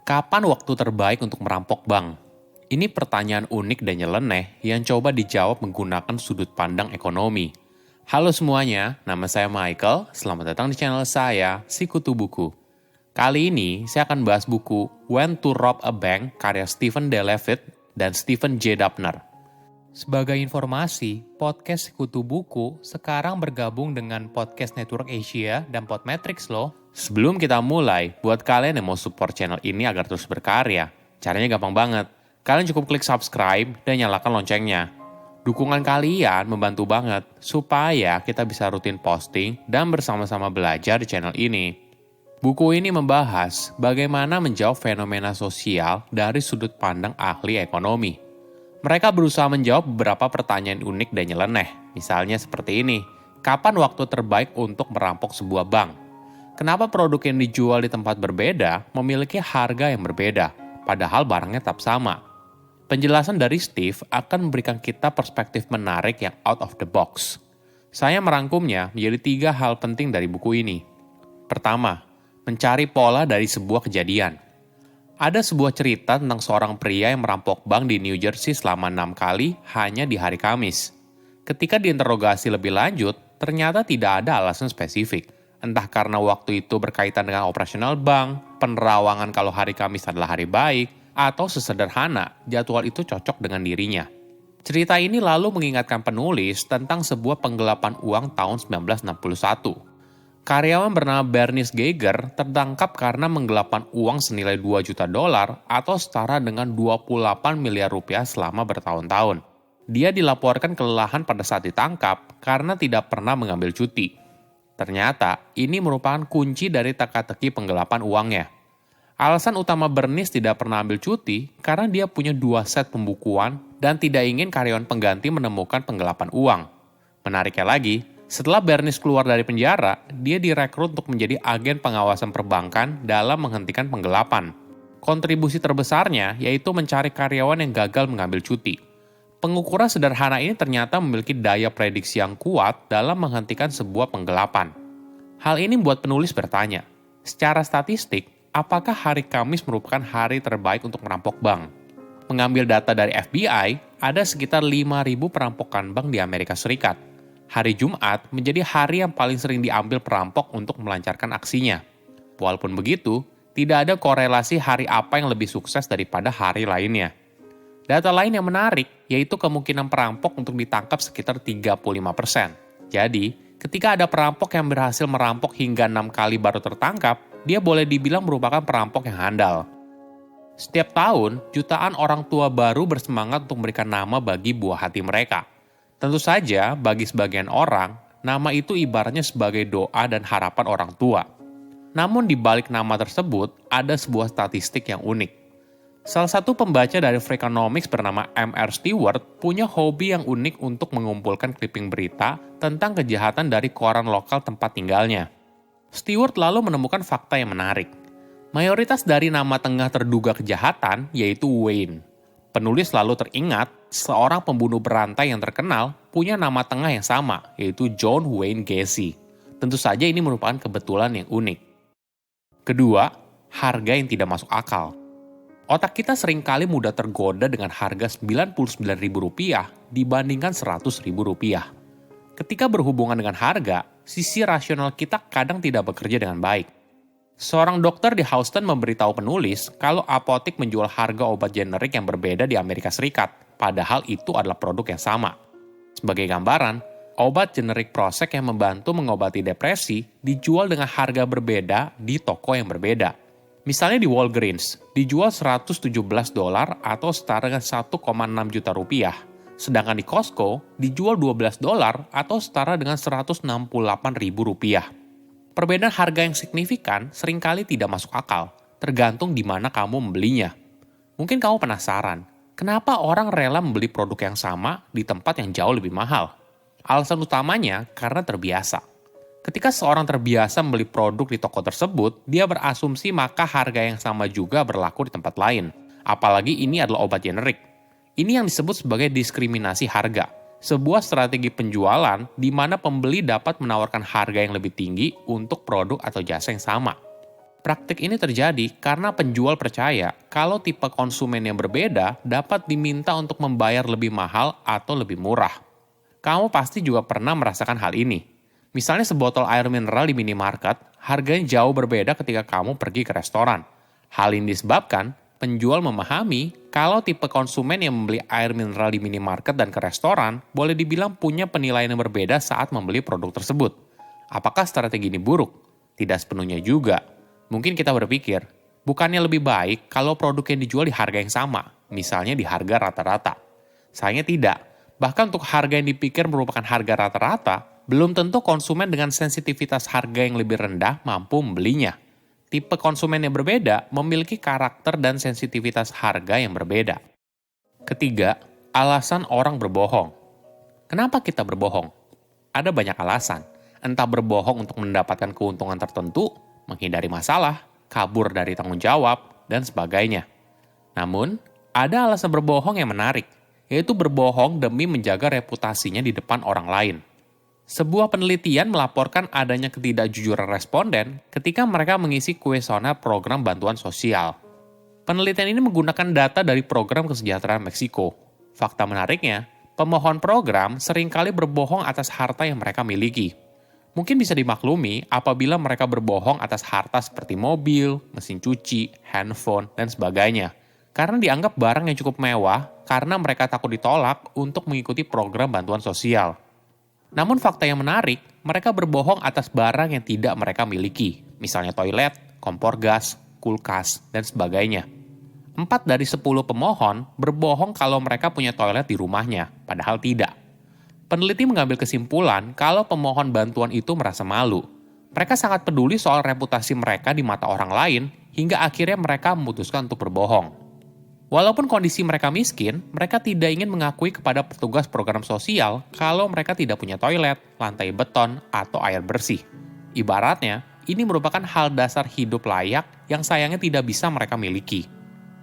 Kapan waktu terbaik untuk merampok bank? Ini pertanyaan unik dan nyeleneh yang coba dijawab menggunakan sudut pandang ekonomi. Halo semuanya, nama saya Michael. Selamat datang di channel saya, Sikutu Buku. Kali ini saya akan bahas buku When to Rob a Bank karya Stephen D. Levitt dan Stephen J. Dubner. Sebagai informasi, podcast Sikutu Buku sekarang bergabung dengan Podcast Network Asia dan Podmetrics loh. Sebelum kita mulai, buat kalian yang mau support channel ini agar terus berkarya, caranya gampang banget. Kalian cukup klik subscribe dan nyalakan loncengnya. Dukungan kalian membantu banget supaya kita bisa rutin posting dan bersama-sama belajar di channel ini. Buku ini membahas bagaimana menjawab fenomena sosial dari sudut pandang ahli ekonomi. Mereka berusaha menjawab beberapa pertanyaan unik dan nyeleneh. Misalnya seperti ini, kapan waktu terbaik untuk merampok sebuah bank? Kenapa produk yang dijual di tempat berbeda memiliki harga yang berbeda, padahal barangnya tetap sama? Penjelasan dari Steve akan memberikan kita perspektif menarik yang out of the box. Saya merangkumnya menjadi 3 hal penting dari buku ini. Pertama, mencari pola dari sebuah kejadian. Ada sebuah cerita tentang seorang pria yang merampok bank di New Jersey selama 6 kali hanya di hari Kamis. Ketika diinterogasi lebih lanjut, ternyata tidak ada alasan spesifik. Entah karena waktu itu berkaitan dengan operasional bank, penerawangan kalau hari Kamis adalah hari baik, atau sesederhana jadwal itu cocok dengan dirinya. Cerita ini lalu mengingatkan penulis tentang sebuah penggelapan uang tahun 1961. Karyawan bernama Bernice Geiger tertangkap karena menggelapkan uang senilai 2 juta dolar atau setara dengan 28 miliar rupiah selama bertahun-tahun. Dia dilaporkan kelelahan pada saat ditangkap karena tidak pernah mengambil cuti. Ternyata, ini merupakan kunci dari teka-teki penggelapan uangnya. Alasan utama Bernice tidak pernah ambil cuti karena dia punya 2 set pembukuan dan tidak ingin karyawan pengganti menemukan penggelapan uang. Menariknya lagi, setelah Bernice keluar dari penjara, dia direkrut untuk menjadi agen pengawasan perbankan dalam menghentikan penggelapan. Kontribusi terbesarnya yaitu mencari karyawan yang gagal mengambil cuti. Pengukuran sederhana ini ternyata memiliki daya prediksi yang kuat dalam menghentikan sebuah penggelapan. Hal ini membuat penulis bertanya, secara statistik, apakah hari Kamis merupakan hari terbaik untuk merampok bank? Mengambil data dari FBI, ada sekitar 5.000 perampokan bank di Amerika Serikat. Hari Jumat menjadi hari yang paling sering diambil perampok untuk melancarkan aksinya. Walaupun begitu, tidak ada korelasi hari apa yang lebih sukses daripada hari lainnya. Data lain yang menarik, yaitu kemungkinan perampok untuk ditangkap sekitar 35%. Jadi, ketika ada perampok yang berhasil merampok hingga 6 kali baru tertangkap, dia boleh dibilang merupakan perampok yang handal. Setiap tahun, jutaan orang tua baru bersemangat untuk memberikan nama bagi buah hati mereka. Tentu saja, bagi sebagian orang, nama itu ibaratnya sebagai doa dan harapan orang tua. Namun di balik nama tersebut, ada sebuah statistik yang unik. Salah satu pembaca dari Freakonomics bernama M.R. Stewart punya hobi yang unik untuk mengumpulkan clipping berita tentang kejahatan dari koran lokal tempat tinggalnya. Stewart lalu menemukan fakta yang menarik. Mayoritas dari nama tengah terduga kejahatan yaitu Wayne. Penulis lalu teringat seorang pembunuh berantai yang terkenal punya nama tengah yang sama, yaitu John Wayne Gacy. Tentu saja ini merupakan kebetulan yang unik. Kedua, harga yang tidak masuk akal. Otak kita seringkali mudah tergoda dengan harga Rp99.000 dibandingkan Rp100.000. Ketika berhubungan dengan harga, sisi rasional kita kadang tidak bekerja dengan baik. Seorang dokter di Houston memberitahu penulis kalau apotek menjual harga obat generik yang berbeda di Amerika Serikat, padahal itu adalah produk yang sama. Sebagai gambaran, obat generik Prozac yang membantu mengobati depresi dijual dengan harga berbeda di toko yang berbeda. Misalnya di Walgreens, dijual $117 atau setara dengan 1,6 juta rupiah. Sedangkan di Costco, dijual $12 atau setara dengan 168.000 rupiah. Perbedaan harga yang signifikan seringkali tidak masuk akal, tergantung di mana kamu membelinya. Mungkin kamu penasaran, kenapa orang rela membeli produk yang sama di tempat yang jauh lebih mahal? Alasan utamanya karena terbiasa. Ketika seorang terbiasa membeli produk di toko tersebut, dia berasumsi maka harga yang sama juga berlaku di tempat lain. Apalagi ini adalah obat generik. Ini yang disebut sebagai diskriminasi harga. Sebuah strategi penjualan di mana pembeli dapat menawarkan harga yang lebih tinggi untuk produk atau jasa yang sama. Praktik ini terjadi karena penjual percaya kalau tipe konsumen yang berbeda dapat diminta untuk membayar lebih mahal atau lebih murah. Kamu pasti juga pernah merasakan hal ini. Misalnya sebotol air mineral di minimarket, harganya jauh berbeda ketika kamu pergi ke restoran. Hal ini disebabkan penjual memahami kalau tipe konsumen yang membeli air mineral di minimarket dan ke restoran boleh dibilang punya penilaian yang berbeda saat membeli produk tersebut. Apakah strategi ini buruk? Tidak sepenuhnya juga. Mungkin kita berpikir, bukannya lebih baik kalau produk yang dijual di harga yang sama, misalnya di harga rata-rata. Sayangnya tidak. Bahkan untuk harga yang dipikir merupakan harga rata-rata, belum tentu konsumen dengan sensitivitas harga yang lebih rendah mampu membelinya. Tipe konsumen yang berbeda memiliki karakter dan sensitivitas harga yang berbeda. Ketiga, alasan orang berbohong. Kenapa kita berbohong? Ada banyak alasan. Entah berbohong untuk mendapatkan keuntungan tertentu, menghindari masalah, kabur dari tanggung jawab, dan sebagainya. Namun, ada alasan berbohong yang menarik, yaitu berbohong demi menjaga reputasinya di depan orang lain. Sebuah penelitian melaporkan adanya ketidakjujuran responden ketika mereka mengisi kuesioner program bantuan sosial. Penelitian ini menggunakan data dari program kesejahteraan Meksiko. Fakta menariknya, pemohon program seringkali berbohong atas harta yang mereka miliki. Mungkin bisa dimaklumi apabila mereka berbohong atas harta seperti mobil, mesin cuci, handphone, dan sebagainya. Karena dianggap barang yang cukup mewah karena mereka takut ditolak untuk mengikuti program bantuan sosial. Namun fakta yang menarik, mereka berbohong atas barang yang tidak mereka miliki, misalnya toilet, kompor gas, kulkas, dan sebagainya. 4 dari 10 pemohon berbohong kalau mereka punya toilet di rumahnya, padahal tidak. Peneliti mengambil kesimpulan kalau pemohon bantuan itu merasa malu. Mereka sangat peduli soal reputasi mereka di mata orang lain, hingga akhirnya mereka memutuskan untuk berbohong. Walaupun kondisi mereka miskin, mereka tidak ingin mengakui kepada petugas program sosial kalau mereka tidak punya toilet, lantai beton, atau air bersih. Ibaratnya, ini merupakan hal dasar hidup layak yang sayangnya tidak bisa mereka miliki.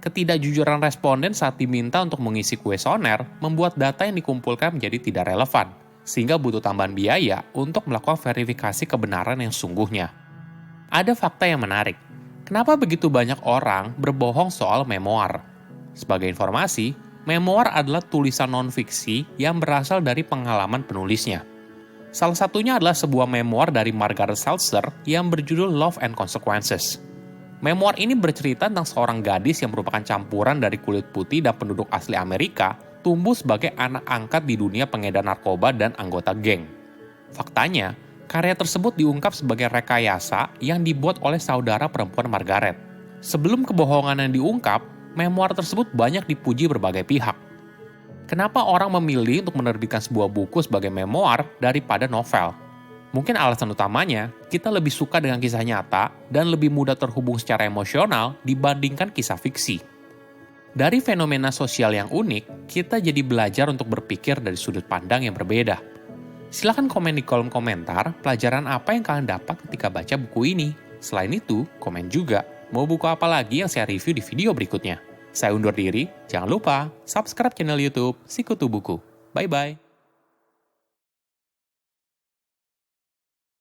Ketidakjujuran responden saat diminta untuk mengisi kuesioner membuat data yang dikumpulkan menjadi tidak relevan, sehingga butuh tambahan biaya untuk melakukan verifikasi kebenaran yang sungguhnya. Ada fakta yang menarik. Kenapa begitu banyak orang berbohong soal memoir? Sebagai informasi, memoir adalah tulisan non-fiksi yang berasal dari pengalaman penulisnya. Salah satunya adalah sebuah memoir dari Margaret Seltzer yang berjudul Love and Consequences. Memoir ini bercerita tentang seorang gadis yang merupakan campuran dari kulit putih dan penduduk asli Amerika, tumbuh sebagai anak angkat di dunia pengedar narkoba dan anggota geng. Faktanya, karya tersebut diungkap sebagai rekayasa yang dibuat oleh saudara perempuan Margaret. Sebelum kebohongan yang diungkap, memoir tersebut banyak dipuji berbagai pihak. Kenapa orang memilih untuk menerbitkan sebuah buku sebagai memoir daripada novel? Mungkin alasan utamanya, kita lebih suka dengan kisah nyata dan lebih mudah terhubung secara emosional dibandingkan kisah fiksi. Dari fenomena sosial yang unik, kita jadi belajar untuk berpikir dari sudut pandang yang berbeda. Silahkan komen di kolom komentar pelajaran apa yang kalian dapat ketika baca buku ini. Selain itu, komen juga mau buku apa lagi yang saya review di video berikutnya. Saya undur diri, jangan lupa subscribe channel YouTube Sikutu Buku. Bye-bye.